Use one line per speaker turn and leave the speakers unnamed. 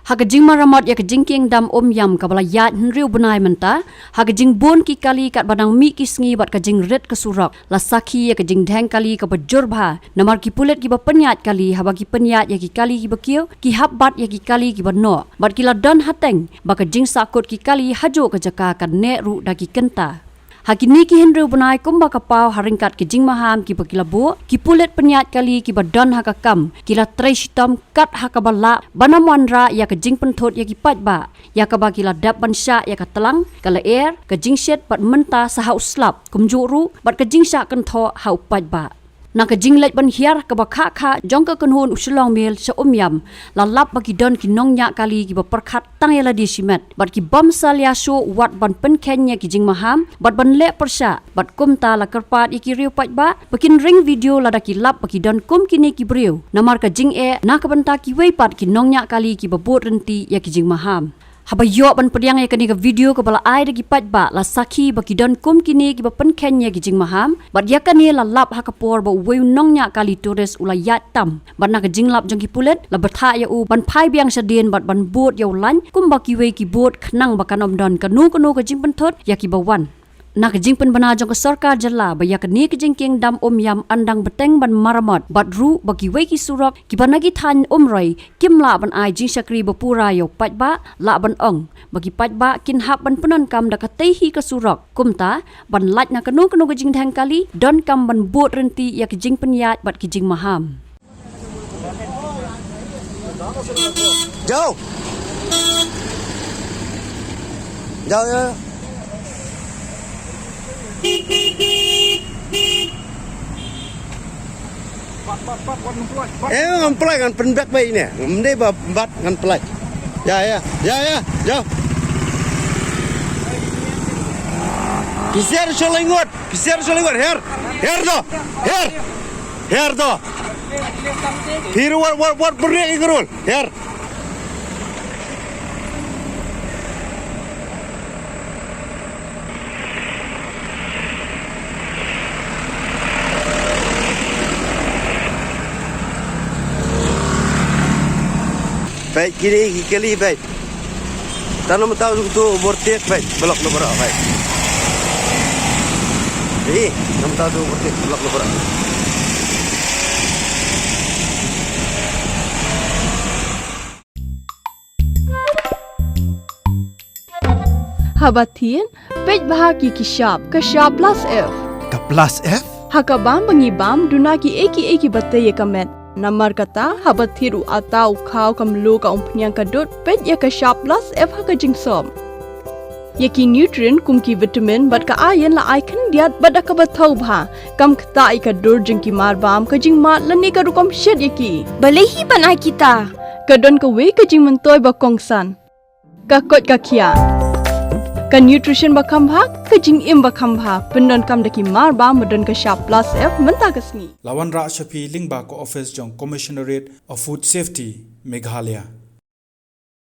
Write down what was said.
Hakajing maramot ya kajing king dam yam kabala Ïaid henriu benai menta. Hakajing bon ki kali kat badang mi ki sngi bat kajing red ke Surok. La saki ya kajing dheng kali ke bejur bha. Namar ki pulet ki ba penyat kali haba ki penyat ya ki kali ki bakiu. Ki hab bat ya ki kali ki ba no. Bat ki la don hateng ba kajing sakut ki kali hajo ke jaka kan ne ru da ki kenta. Hakini ki henriu benai kumba kapau haringkat ke jing maham ki bakilabu ki pulet penyat kali ki badon hakakam kila trai shitam kat hakabala banamwanra ya ke jing pentot ya ki patba ya ka bakila dap bansha ya ka telang kala air ke jing shet bat menta saha uslap kumjuru bat ke jing sha kan tho ha patba na ke jing lek ban hiar ka bakha kha jong ka kanhun Shillong Mail sa yam la lap bagi don ki nong nya kali ki perkhat tang yala di simet bat ki bam sal ya so wat ban pen kenya ki jing maham bat ban le persha bat kum ta la kerpat iki riu patba bakin ring video la da ki lap bagi don kum kini ki briu namar ka Jingeh na ka banta Kiwei pat ki nong nya kali ki babot renti ya ki jing maham. Haba yo ban pediang ya kini ke video ke bala ai dagi patba la saki baki don kum kini ki bapen kenya ki jing maham bat ya kani la lap ha kapor ba weu nongnya kali turis ula Ïaid tam bat na ke jing lap jong ki pulet la bertha ya u ban pai biang sadien bat ban bot ya ulan kum ba Kiwei ki bot khnang ba kanom don kanu ke jing pentot ya ki bawan. Na ke jing pen bana jong ke sarkar jala ba ya kani ke jing king dam yam andang beteng ban maramot bat ru ba Kiwei ki Surok ki banagi than roi kim la ban ai jing sakri bapura yo patba la ban ong bagi patba kin hap ban penon kam da katei hi ke Surok kumta ban laj na kanu ke jing dhang kali don kam ban bot renti ya ke jing pen Ïaid bat ki jing maham.
Jauh. Jauh ya. Ngamplai kan penbek bayi ni. Mendai bat ngamplai. Ya. Jauh. Kisar solengot. Her do. Here what break igurul. Her. Baik kiri baik. Tanam tahu tu bortek baik blok lebara baik. Nam tahu tu bortek blok lebara.
Habatin pej bahaki kishap kashap plus F.
Ka plus F?
Hakabam bangibam dunaki eki batay kamet. Namar kata habat thiru atau khau kamlu ka umpnyang kadut pet ya ka sharp plus F ha ka jingsom yaki nutrient kum ki vitamin bat ka iron la icon diat bat ka bathau bha kam khta I ka dur jing ki mar bam ka jing mat lani ka rukom shed yaki balehi banai kita ka don ka we ka jing mentoy ba kongsan ka kot ka khia ka nutrition ba khambha ka jing im ba khambha pendon kam daki mar ba modon ka sharp plus F menta ka sngi
Lawan Ra Shafi Lingba ko office jong Commissionerate of Food Safety Meghalaya